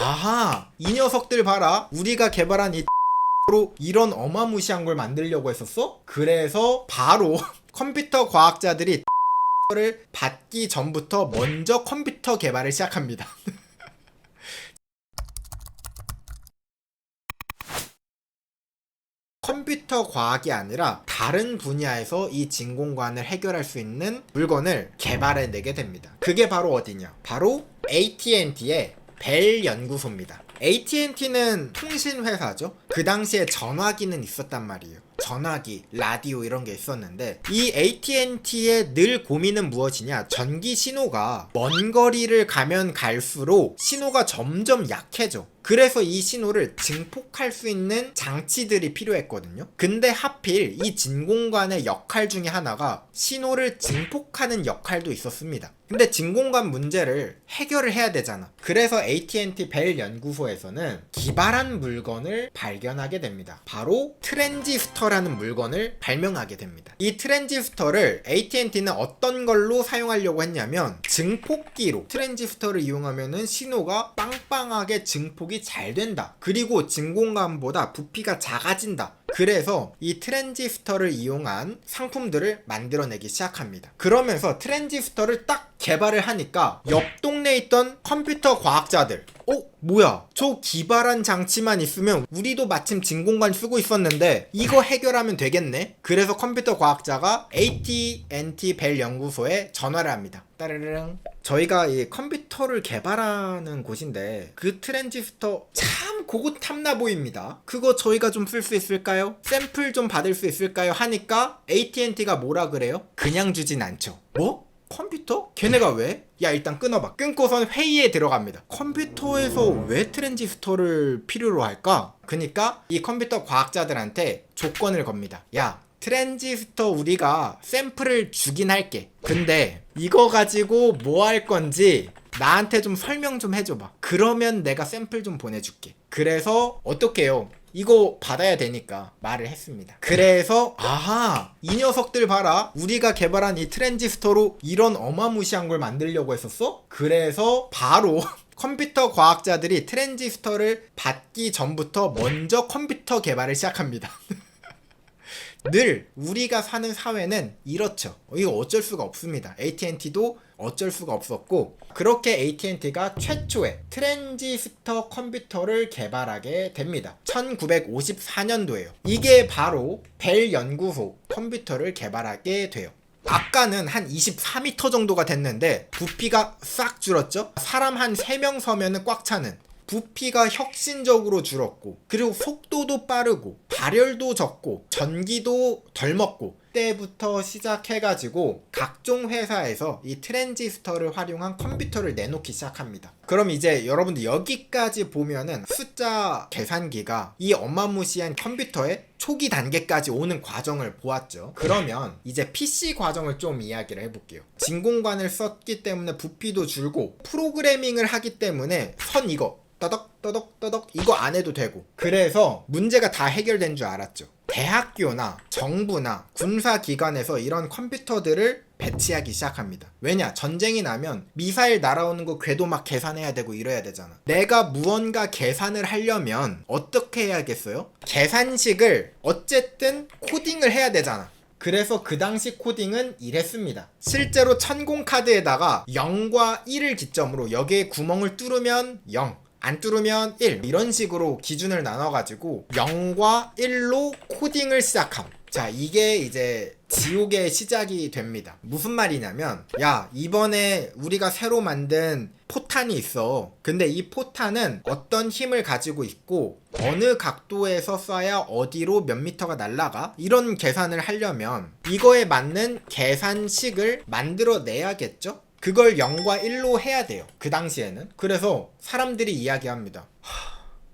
아하, 이 녀석들 봐라. 우리가 개발한 이 로 이런 어마무시한 걸 만들려고 했었어? 그래서 바로 컴퓨터 과학자들이 를 받기 전부터 먼저 컴퓨터 개발을 시작합니다. 컴퓨터 과학이 아니라 다른 분야에서 이 진공관을 해결할 수 있는 물건을 개발해내게 됩니다. 그게 바로 어디냐? 바로 AT&T의 벨 연구소입니다. AT&T는 통신회사죠. 그 당시에 전화기는 있었단 말이에요. 전화기, 라디오 이런 게 있었는데 이 AT&T의 늘 고민은 무엇이냐? 전기 신호가 먼 거리를 가면 갈수록 신호가 점점 약해져. 그래서 이 신호를 증폭할 수 있는 장치들이 필요했거든요. 근데 하필 이 진공관의 역할 중에 하나가 신호를 증폭하는 역할도 있었습니다. 근데 진공관 문제를 해결을 해야 되잖아. 그래서 AT&T 벨 연구소에서는 기발한 물건을 발견하게 됩니다. 바로 트랜지스터라는 물건을 발명하게 됩니다. 이 트랜지스터를 AT&T는 어떤 걸로 사용하려고 했냐면 증폭기로 트랜지스터를 이용하면은 신호가 빵빵하게 증폭이 잘 된다. 그리고 진공관보다 부피가 작아진다. 그래서 이 트랜지스터를 이용한 상품들을 만들어내기 시작합니다. 그러면서 트랜지스터를 딱 개발을 하니까 옆 동네에 있던 컴퓨터 과학자들 뭐야, 저 기발한 장치만 있으면 우리도 마침 진공관 쓰고 있었는데 이거 해결하면 되겠네. 그래서 컴퓨터 과학자가 AT&T 벨 연구소에 전화를 합니다. 따르릉. 저희가 이 컴퓨터를 개발하는 곳인데 그 트랜지스터 참 고급 탐나 보입니다. 그거 저희가 좀 쓸 수 있을까요? 샘플 좀 받을 수 있을까요? 하니까 AT&T가 뭐라 그래요? 그냥 주진 않죠. 뭐? 컴퓨터? 걔네가 왜? 야, 일단 끊어봐. 끊고선 회의에 들어갑니다. 컴퓨터에서 왜 트랜지스터를 필요로 할까? 그니까 이 컴퓨터 과학자들한테 조건을 겁니다. 야, 트랜지스터 우리가 샘플을 주긴 할게. 근데 이거 가지고 뭐 할 건지 나한테 좀 설명 좀 해줘봐. 그러면 내가 샘플 좀 보내줄게. 그래서 어떻게 해요? 이거 받아야 되니까 말을 했습니다. 그래서 아하, 이 녀석들 봐라. 우리가 개발한 이 트랜지스터로 이런 어마무시한 걸 만들려고 했었어? 그래서 바로 컴퓨터 과학자들이 트랜지스터를 받기 전부터 먼저 컴퓨터 개발을 시작합니다. 늘 우리가 사는 사회는 이렇죠. 이거 어쩔 수가 없습니다. AT&T도 어쩔 수가 없었고, 그렇게 AT&T가 최초의 트랜지스터 컴퓨터를 개발하게 됩니다. 1954년도에요. 이게 바로 벨 연구소 컴퓨터를 개발하게 돼요. 아까는 한 24m 정도가 됐는데 부피가 싹 줄었죠? 사람 한 3명 서면은 꽉 차는, 부피가 혁신적으로 줄었고, 그리고 속도도 빠르고 발열도 적고 전기도 덜 먹고, 때부터 시작해가지고 각종 회사에서 이 트랜지스터를 활용한 컴퓨터를 내놓기 시작합니다. 그럼 이제 여러분들 여기까지 보면은 숫자 계산기가 이 어마무시한 컴퓨터의 초기 단계까지 오는 과정을 보았죠. 그러면 이제 PC 과정을 좀 이야기를 해볼게요. 진공관을 썼기 때문에 부피도 줄고, 프로그래밍을 하기 때문에 선 이거 떠덕 이거 안 해도 되고, 그래서 문제가 다 해결된 줄 알았죠. 대학교나 정부나 군사기관에서 이런 컴퓨터들을 배치하기 시작합니다. 왜냐? 전쟁이 나면 미사일 날아오는 거 궤도 막 계산해야 되고 이래야 되잖아. 내가 무언가 계산을 하려면 어떻게 해야겠어요? 계산식을 어쨌든 코딩을 해야 되잖아. 그래서 그 당시 코딩은 이랬습니다. 실제로 천공카드에다가 0과 1을 기점으로 여기에 구멍을 뚫으면 0, 안 뚫으면 1, 이런 식으로 기준을 나눠가지고 0과 1로 코딩을 시작함. 자, 이게 이제 지옥의 시작이 됩니다. 무슨 말이냐면, 야, 이번에 우리가 새로 만든 포탄이 있어. 근데 이 포탄은 어떤 힘을 가지고 있고 어느 각도에서 쏴야 어디로 몇 미터가 날아가? 이런 계산을 하려면 이거에 맞는 계산식을 만들어내야겠죠? 그걸 0과 1로 해야 돼요. 그 당시에는. 그래서 사람들이 이야기합니다.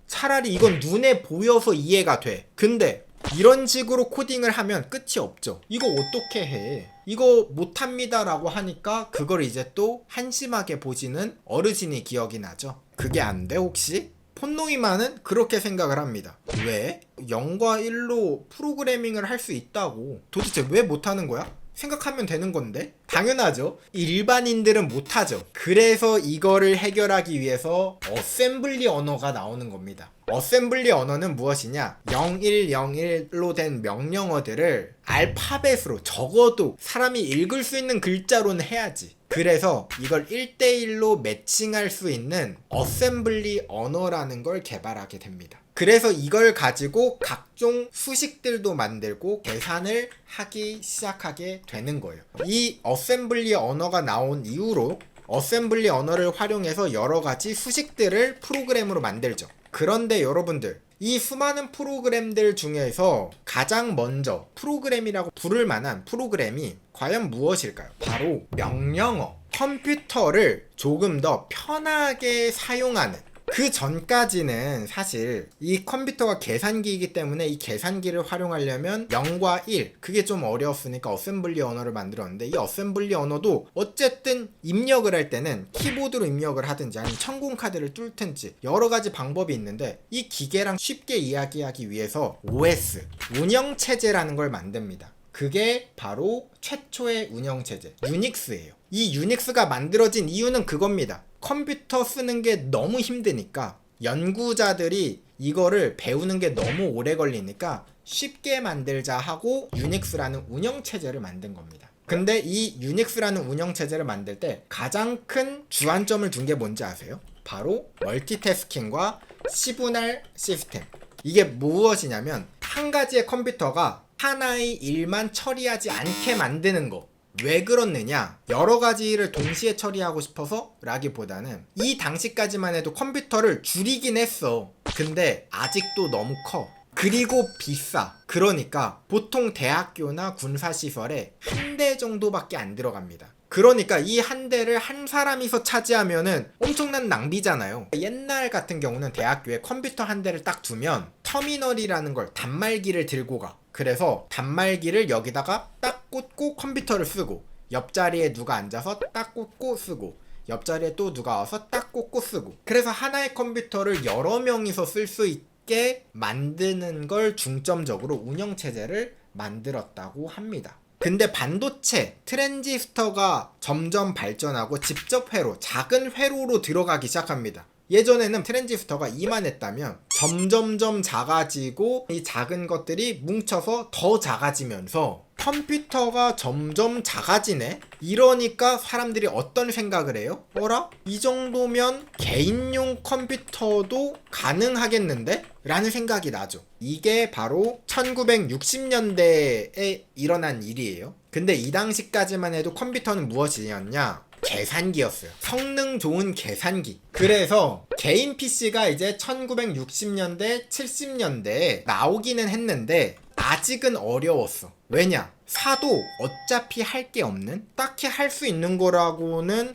차라리 이건 눈에 보여서 이해가 돼. 근데 이런 식으로 코딩을 하면 끝이 없죠. 이거 어떻게 해? 이거 못합니다 라고 하니까 그걸 이제 또 한심하게 보시는 어르신이 기억이 나죠. 그게 안 돼 혹시? 폰노이만은 그렇게 생각을 합니다. 왜? 0과 1로 프로그래밍을 할 수 있다고. 도대체 왜 못하는 거야? 생각하면 되는 건데? 당연하죠. 일반인들은 못하죠. 그래서 이거를 해결하기 위해서 어셈블리 언어가 나오는 겁니다. 어셈블리 언어는 무엇이냐? 0101로 된 명령어들을 알파벳으로 적어도 사람이 읽을 수 있는 글자로는 해야지. 그래서 이걸 1대1로 매칭할 수 있는 어셈블리 언어라는 걸 개발하게 됩니다. 그래서 이걸 가지고 각종 수식들도 만들고 계산을 하기 시작하게 되는 거예요. 이 어셈블리 언어가 나온 이후로 어셈블리 언어를 활용해서 여러 가지 수식들을 프로그램으로 만들죠. 그런데 여러분들, 이 수많은 프로그램들 중에서 가장 먼저 프로그램이라고 부를 만한 프로그램이 과연 무엇일까요? 바로 명령어. 컴퓨터를 조금 더 편하게 사용하는, 그 전까지는 사실 이 컴퓨터가 계산기이기 때문에 이 계산기를 활용하려면 0과 1, 그게 좀 어려웠으니까 어셈블리 언어를 만들었는데, 이 어셈블리 언어도 어쨌든 입력을 할 때는 키보드로 입력을 하든지 아니면 천공카드를 뚫든지 여러 가지 방법이 있는데, 이 기계랑 쉽게 이야기하기 위해서 OS, 운영체제라는 걸 만듭니다. 그게 바로 최초의 운영체제, 유닉스예요. 이 유닉스가 만들어진 이유는 그겁니다. 컴퓨터 쓰는 게 너무 힘드니까, 연구자들이 이거를 배우는 게 너무 오래 걸리니까 쉽게 만들자 하고 유닉스라는 운영체제를 만든 겁니다. 근데 이 유닉스라는 운영체제를 만들 때 가장 큰 주안점을 둔 게 뭔지 아세요? 바로 멀티태스킹과 시분할 시스템. 이게 무엇이냐면, 한 가지의 컴퓨터가 하나의 일만 처리하지 않게 만드는 거. 왜 그렇느냐? 여러 가지를 동시에 처리하고 싶어서 라기보다는 이 당시까지만 해도 컴퓨터를 줄이긴 했어. 근데 아직도 너무 커. 그리고 비싸. 그러니까 보통 대학교나 군사시설에 한 대 정도밖에 안 들어갑니다. 그러니까 이 한 대를 한 사람이서 차지하면은 엄청난 낭비잖아요. 옛날 같은 경우는 대학교에 컴퓨터 한 대를 딱 두면 터미널이라는 걸, 단말기를 들고 가. 그래서 단말기를 여기다가 딱 꽂고 컴퓨터를 쓰고, 옆자리에 누가 앉아서 딱 꽂고 쓰고, 옆자리에 또 누가 와서 딱 꽂고 쓰고. 그래서 하나의 컴퓨터를 여러 명이서 쓸 수 있게 만드는 걸 중점적으로 운영체제를 만들었다고 합니다. 근데 반도체, 트랜지스터가 점점 발전하고 직접 회로, 작은 회로로 들어가기 시작합니다. 예전에는 트랜지스터가 이만했다면 점점점 작아지고, 이 작은 것들이 뭉쳐서 더 작아지면서 컴퓨터가 점점 작아지네? 이러니까 사람들이 어떤 생각을 해요? 어라? 이 정도면 개인용 컴퓨터도 가능하겠는데? 라는 생각이 나죠. 이게 바로 1960년대에 일어난 일이에요. 근데 이 당시까지만 해도 컴퓨터는 무엇이었냐? 계산기였어요. 성능 좋은 계산기. 그래서 개인 PC가 이제 1960년대, 70년대에 나오기는 했는데 아직은 어려웠어. 왜냐? 사도 어차피 할 게 없는, 딱히 할 수 있는 거라고는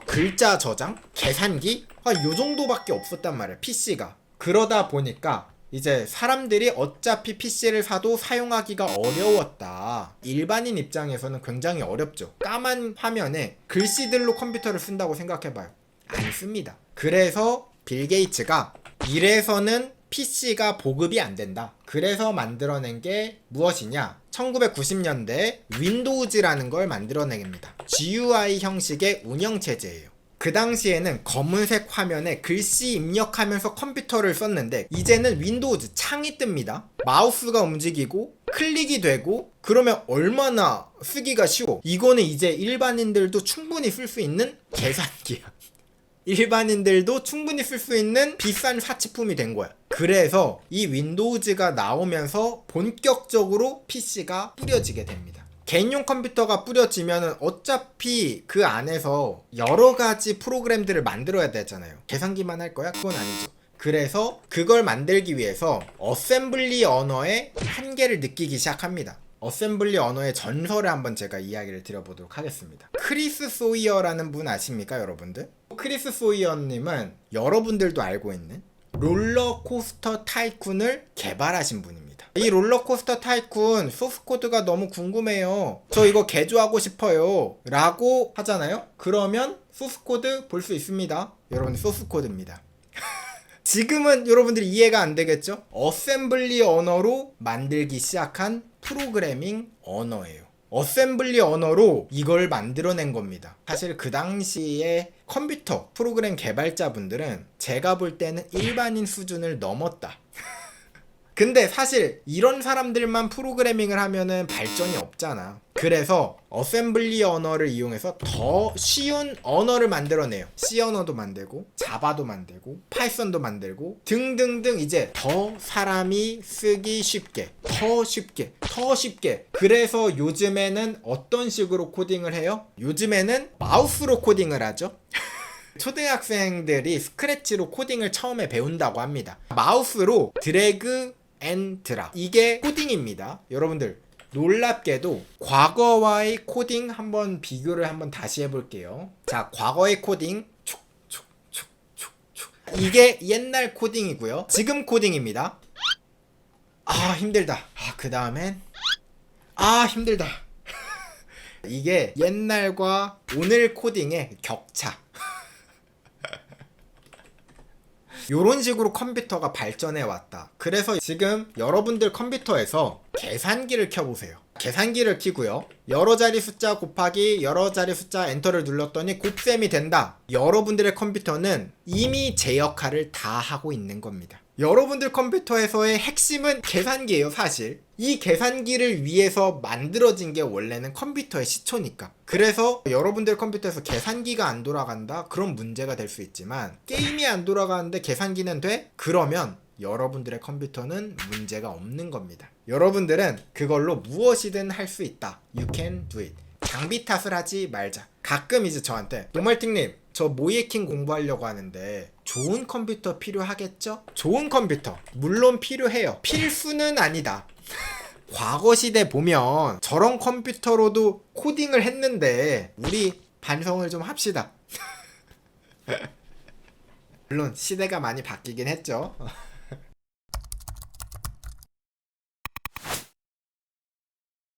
글자 저장? 계산기? 요 정도밖에 없었단 말이야, PC가. 그러다 보니까 이제 사람들이 어차피 PC를 사도 사용하기가 어려웠다. 일반인 입장에서는 굉장히 어렵죠. 까만 화면에 글씨들로 컴퓨터를 쓴다고 생각해봐요. 안 씁니다. 그래서 빌 게이츠가 이래서는 PC가 보급이 안 된다. 그래서 만들어낸 게 무엇이냐? 1990년대 윈도우즈라는 걸 만들어냅니다. GUI 형식의 운영체제예요. 그 당시에는 검은색 화면에 글씨 입력하면서 컴퓨터를 썼는데, 이제는 윈도우즈 창이 뜹니다. 마우스가 움직이고 클릭이 되고, 그러면 얼마나 쓰기가 쉬워. 이거는 이제 일반인들도 충분히 쓸 수 있는 계산기야. 일반인들도 충분히 쓸 수 있는 비싼 사치품이 된 거야. 그래서 이 윈도우즈가 나오면서 본격적으로 PC가 뿌려지게 됩니다. 개인용 컴퓨터가 뿌려지면 어차피 그 안에서 여러 가지 프로그램들을 만들어야 되잖아요. 계산기만 할 거야? 그건 아니죠. 그래서 그걸 만들기 위해서 어셈블리 언어의 한계를 느끼기 시작합니다. 어셈블리 언어의 전설을 한번 제가 이야기를 드려보도록 하겠습니다. 크리스 소이어라는 분 아십니까, 여러분들? 크리스 소이어님은 여러분들도 알고 있는 롤러코스터 타이쿤을 개발하신 분입니다. 이 롤러코스터 타이쿤 소스코드가 너무 궁금해요. 저 이거 개조하고 싶어요. 라고 하잖아요? 그러면 소스코드 볼 수 있습니다. 여러분, 소스코드입니다. 지금은 여러분들이 이해가 안 되겠죠? 어셈블리 언어로 만들기 시작한 프로그래밍 언어예요. 어셈블리 언어로 이걸 만들어낸 겁니다. 사실 그 당시에 컴퓨터 프로그램 개발자분들은 제가 볼 때는 일반인 수준을 넘었다. 근데 사실 이런 사람들만 프로그래밍을 하면은 발전이 없잖아. 그래서 어셈블리 언어를 이용해서 더 쉬운 언어를 만들어내요. C 언어도 만들고 자바도 만들고 파이썬도 만들고 등등등. 이제 더 사람이 쓰기 쉽게 더 쉽게. 그래서 요즘에는 어떤 식으로 코딩을 해요? 요즘에는 마우스로 코딩을 하죠. 초등학생들이 스크래치로 코딩을 처음에 배운다고 합니다. 마우스로 드래그 앤 드랍, 이게 코딩입니다. 여러분들 놀랍게도 과거와의 코딩 한번 비교를 한번 다시 해볼게요. 자, 과거의 코딩 이게 옛날 코딩이고요. 지금 코딩입니다. 아 힘들다. 그 다음엔 힘들다. 이게 옛날과 오늘 코딩의 격차. 요런 식으로 컴퓨터가 발전해 왔다. 그래서 지금 여러분들 컴퓨터에서 계산기를 켜보세요. 계산기를 켜고요, 여러 자리 숫자 곱하기 여러 자리 숫자 엔터를 눌렀더니 곱셈이 된다. 여러분들의 컴퓨터는 이미 제 역할을 다 하고 있는 겁니다. 여러분들 컴퓨터에서의 핵심은 계산기예요. 사실 이 계산기를 위해서 만들어진 게 원래는 컴퓨터의 시초니까. 그래서 여러분들 컴퓨터에서 계산기가 안 돌아간다? 그런 문제가 될 수 있지만 게임이 안 돌아가는데 계산기는 돼? 그러면 여러분들의 컴퓨터는 문제가 없는 겁니다. 여러분들은 그걸로 무엇이든 할 수 있다. You can do it. 장비 탓을 하지 말자. 가끔 이제 저한테 노멀팅님, 저 모이에킹 공부하려고 하는데 좋은 컴퓨터 필요하겠죠? 좋은 컴퓨터 물론 필요해요. 필수는 아니다. 과거 시대 보면 저런 컴퓨터로도 코딩을 했는데 우리 반성을 좀 합시다. 물론 시대가 많이 바뀌긴 했죠.